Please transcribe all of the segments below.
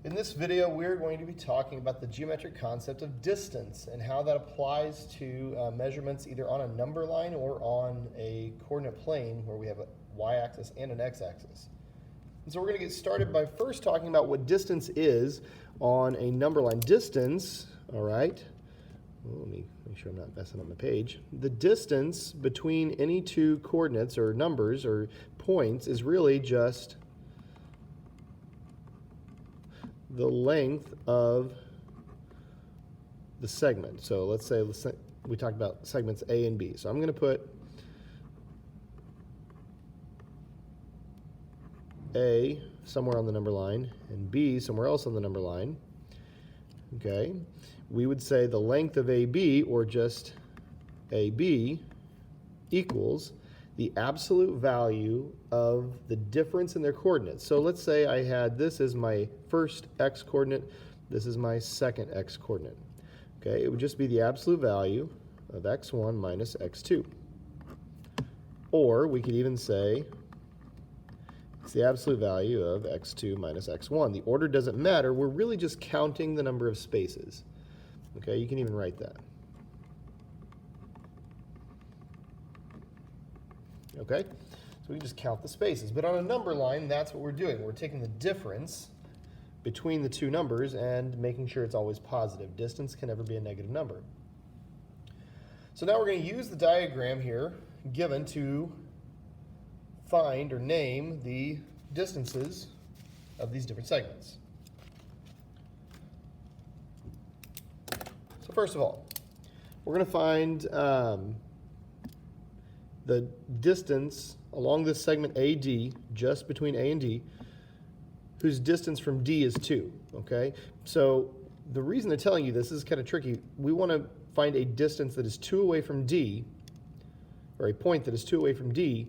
In this video, we're going to be talking about the geometric concept of distance and how that applies to measurements either on a number line or on a coordinate plane where we have a y-axis and an x-axis. And so we're going to get started by first talking about what distance is on a number line. Distance, all right, well, let me make sure I'm not messing up my page. The distance between any two coordinates or numbers or points is really just the length of the segment. So let's say we talked about segments A and B. So I'm going to put A somewhere on the number line and B somewhere else on the number line. Okay, we would say the length of AB, or just AB, equals the absolute value of the difference in their coordinates. So let's say I had this as my first x coordinate, this is my second x coordinate. Okay, it would just be the absolute value of x1 minus x2. Or we could even say it's the absolute value of x2 minus x1. The order doesn't matter, we're really just counting the number of spaces. Okay, you can even write that. Okay, so we just count the spaces. But on a number line, that's what we're doing. We're taking the difference between the two numbers and making sure it's always positive. Distance can never be a negative number. So now we're going to use the diagram here given to find or name the distances of these different segments. So first of all, we're going to find the distance along this segment AD, just between A and D, whose distance from D is 2, okay? So the reason they're telling you this is kind of tricky. We want to find a distance that is 2 away from D, or a point that is 2 away from D,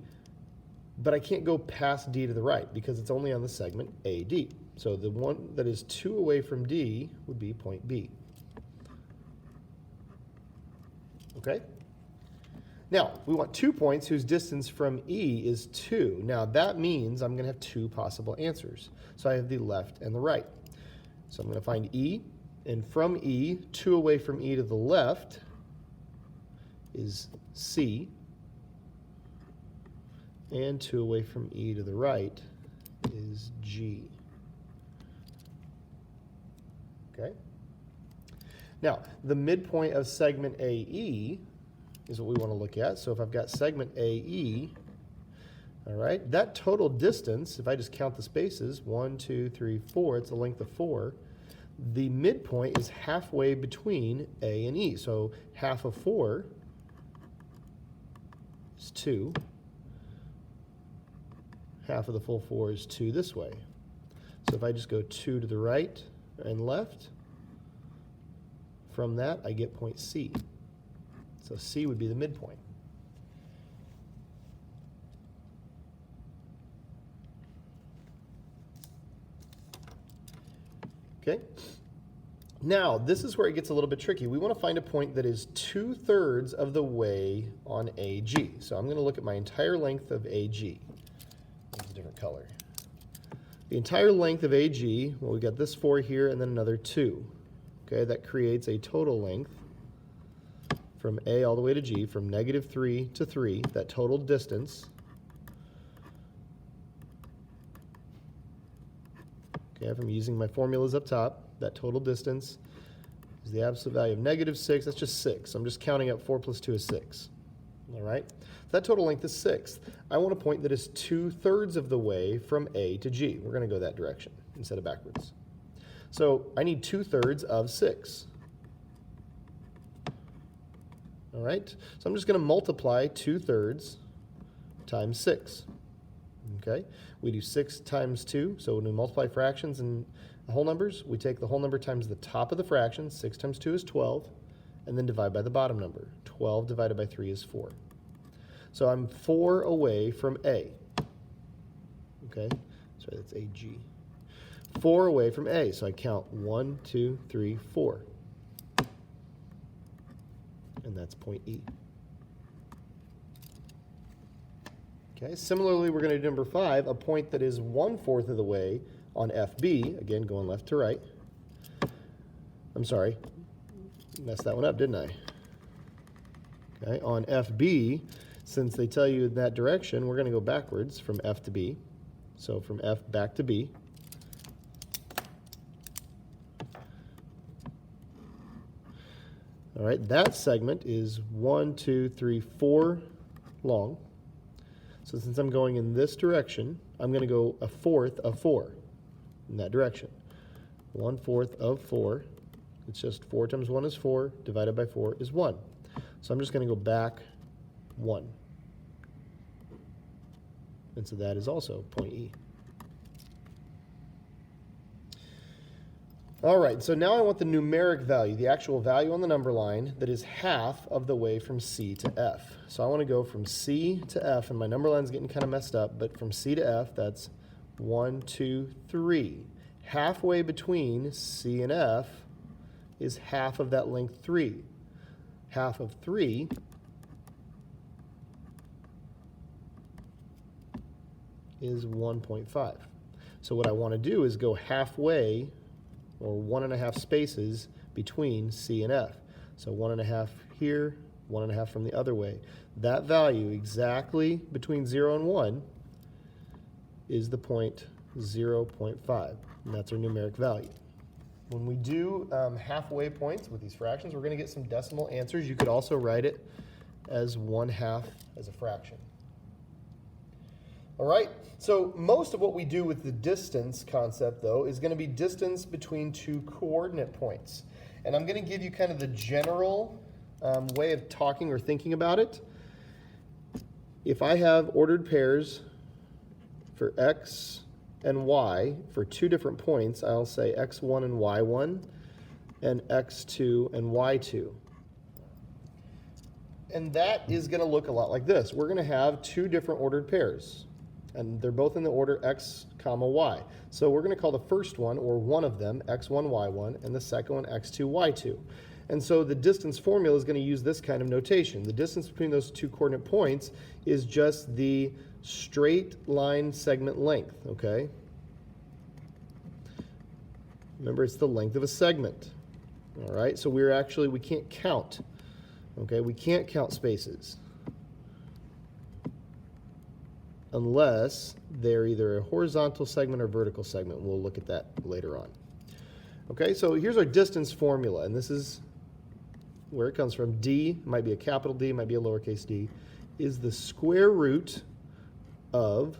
but I can't go past D to the right because it's only on the segment AD. So the one that is 2 away from D would be point B. Okay? Now, we want 2 points whose distance from E is 2. Now, that means I'm going to have 2 possible answers. So I have the left and the right. So I'm going to find E, and from E, 2 away from E to the left is C, and 2 away from E to the right is G. Okay? Now, the midpoint of segment AE is what we want to look at. So if I've got segment AE, all right, that total distance, if I just count the spaces, 1, 2, 3, 4, it's a length of 4. The midpoint is halfway between A and E. So half of 4 is 2. Half of the full 4 is 2 this way. So if I just go 2 to the right and left, from that I get point C. So C would be the midpoint. Okay. Now, this is where it gets a little bit tricky. We want to find a point that is 2/3 of the way on AG. So I'm going to look at my entire length of AG. It's a different color. The entire length of AG, well, we got this 4 here and then another 2. Okay, that creates a total length from A all the way to G, from -3 to 3, that total distance. Okay, if I'm using my formulas up top, that total distance is the absolute value of -6. That's just 6. I'm just counting up 4 plus 2 is 6. All right? That total length is 6. I want a point that is 2/3 of the way from A to G. We're going to go that direction instead of backwards. So I need 2/3 of 6. All right, so I'm just going to multiply 2/3 times 6. Okay, we do 6 times 2, so when we multiply fractions and whole numbers, we take the whole number times the top of the fraction. 6 times 2 is 12, and then divide by the bottom number. 12 divided by 3 is 4. So I'm 4 away from A. Okay, sorry, that's AG. 4 away from A, so I count 1, 2, 3, 4. And that's point E. Okay, similarly, we're going to do number 5, a point that is 1/4 of the way on FB, again, going left to right. I'm sorry, messed that one up, didn't I? Okay, on FB, since they tell you in that direction, we're going to go backwards from F to B. So from F back to B. All right, that segment is 1, 2, 3, 4 long. So since I'm going in this direction, I'm going to go 1/4 of 4 in that direction. 1/4 of 4. It's just 4 times 1 is 4, divided by 4 is 1. So I'm just going to go back 1. And so that is also point E. All right, so now I want the numeric value, the actual value on the number line that is half of the way from C to F. So I want to go from C to F, and my number line's getting kind of messed up, but from C to F, that's 1, 2, 3. Halfway between C and F is half of that length 3. Half of 3 is 1.5. So what I want to do is go halfway, or 1.5 spaces between C and F. So 1.5 here, 1.5 from the other way. That value exactly between 0 and 1 is the point 0.5, and that's our numeric value. When we do halfway points with these fractions, we're going to get some decimal answers. You could also write it as 1/2 as a fraction. All right, so most of what we do with the distance concept, though, is going to be distance between two coordinate points. And I'm going to give you kind of the general way of talking or thinking about it. If I have ordered pairs for x and y for two different points, I'll say x1 and y1 and x2 and y2. And that is going to look a lot like this. We're going to have two different ordered pairs. And they're both in the order x, comma, y. So we're going to call the first one, or one of them, x1, y1, and the second one, x2, y2. And so the distance formula is going to use this kind of notation. The distance between those two coordinate points is just the straight line segment length, okay? Remember, it's the length of a segment. All right, so we can't count, okay? We can't count spaces unless they're either a horizontal segment or vertical segment. We'll look at that later on. Okay, so here's our distance formula, and this is where it comes from. D, might be a capital D, might be a lowercase d, is the square root of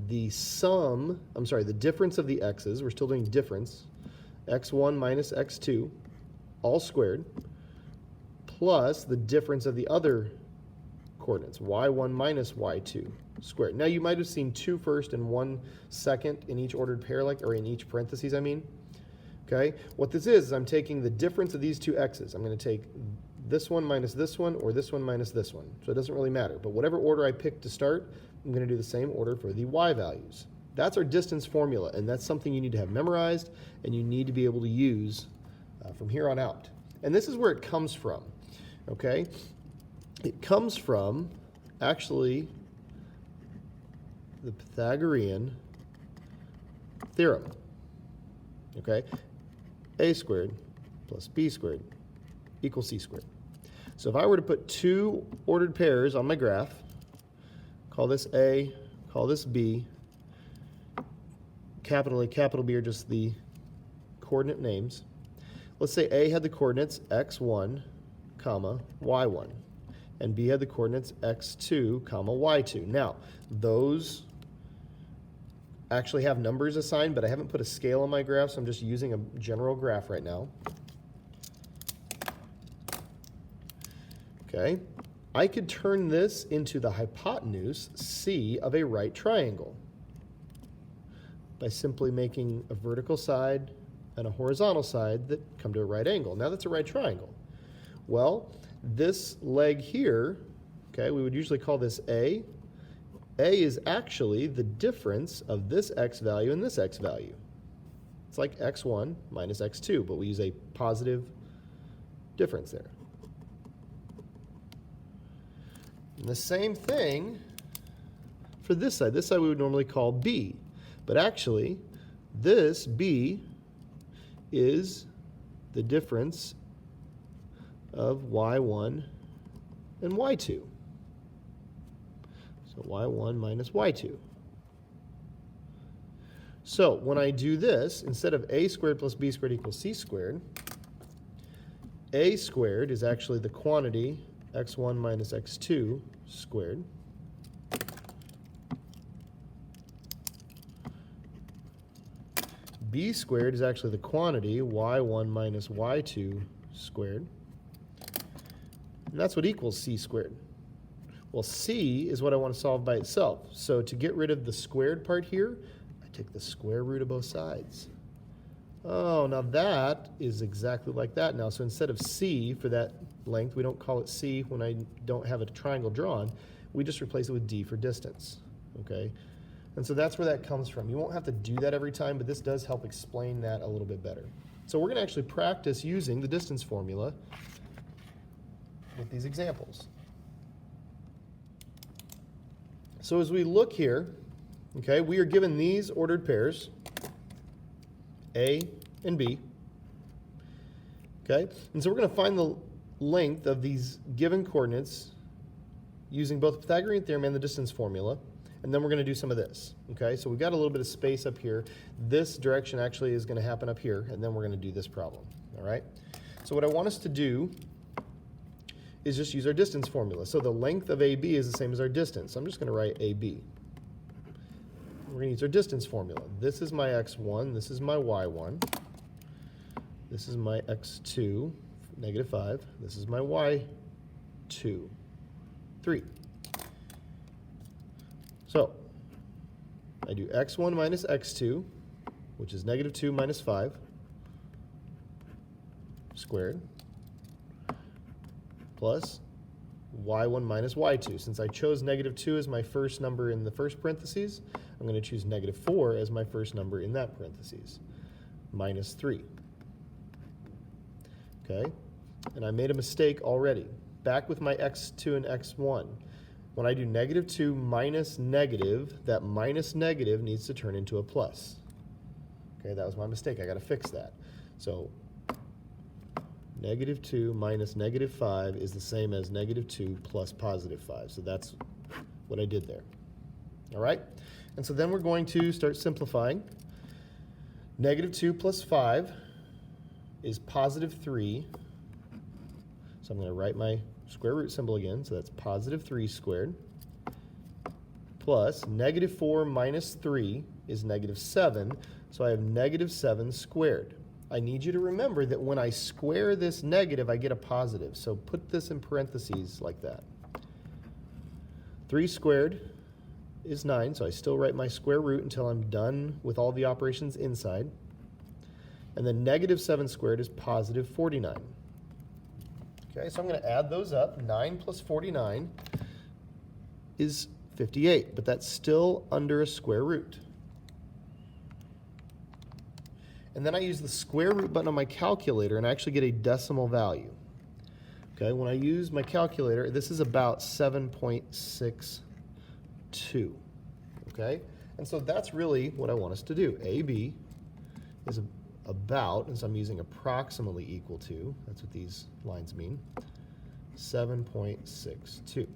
the the difference of the x's, we're still doing difference, x1 minus x2, all squared, plus the difference of the other coordinates, y1 minus y2 squared. Now you might have seen 2 first and 1 second in each ordered pair, or in each parentheses, I mean. Okay, what this is I'm taking the difference of these two x's. I'm going to take this one minus this one, or this one minus this one. So it doesn't really matter. But whatever order I pick to start, I'm going to do the same order for the y values. That's our distance formula, and that's something you need to have memorized, and you need to be able to use from here on out. And this is where it comes from. Okay. It comes from, actually, the Pythagorean Theorem. Okay? A squared plus B squared equals C squared. So if I were to put two ordered pairs on my graph, call this A, call this B, capital A, capital B are just the coordinate names. Let's say A had the coordinates x1, comma, y1. And B had the coordinates x2, comma, y2. Now, those actually have numbers assigned, but I haven't put a scale on my graph, so I'm just using a general graph right now. Okay, I could turn this into the hypotenuse C of a right triangle by simply making a vertical side and a horizontal side that come to a right angle. Now that's a right triangle. Well, this leg here, okay, we would usually call this A. A is actually the difference of this x value and this x value. It's like x1 minus x2, but we use a positive difference there. And the same thing for this side. This side we would normally call b. But actually, this b is the difference of y1 and y2. So y1 minus y2. So when I do this, instead of a squared plus b squared equals c squared, a squared is actually the quantity x1 minus x2 squared. B squared is actually the quantity y1 minus y2 squared. And that's what equals c squared. Well, c is what I want to solve by itself. So to get rid of the squared part here, I take the square root of both sides. Oh, now that is exactly like that now. So instead of c for that length, we don't call it c when I don't have a triangle drawn. We just replace it with d for distance. Okay? And so that's where that comes from. You won't have to do that every time, but this does help explain that a little bit better. So we're going to actually practice using the distance formula with these examples. So as we look here, okay, we are given these ordered pairs, A and B. Okay, and so we're going to find the length of these given coordinates using both the Pythagorean theorem and the distance formula. And then we're going to do some of this. Okay, so we've got a little bit of space up here. This direction actually is going to happen up here, and then we're going to do this problem. All right, so what I want us to do is just use our distance formula. So the length of AB is the same as our distance. I'm just going to write AB. We're going to use our distance formula. This is my x1, this is my y1, this is my x2, -5, this is my y2, 3. So I do x1 minus x2, which is -2 minus 5 squared, plus y1 minus y2. Since I chose -2 as my first number in the first parentheses, I'm going to choose -4 as my first number in that parentheses, minus 3. Okay, and I made a mistake already. Back with my x2 and x1. When I do -2 minus negative, that minus negative needs to turn into a plus. Okay, that was my mistake. I got to fix that. So -2 minus -5 is the same as -2 plus +5. So that's what I did there. All right? And so then we're going to start simplifying. -2 plus 5 is +3. So I'm going to write my square root symbol again. So that's +3 squared. Plus -4 minus 3 is -7. So I have -7 squared. I need you to remember that when I square this negative, I get a positive. So put this in parentheses like that. 3 squared is 9, so I still write my square root until I'm done with all the operations inside. And then -7 squared is +49. Okay, so I'm going to add those up. 9 plus 49 is 58, but that's still under a square root. And then I use the square root button on my calculator and I actually get a decimal value. Okay, when I use my calculator, this is about 7.62. Okay, and so that's really what I want us to do. AB is about, and so I'm using approximately equal to, that's what these lines mean, 7.62.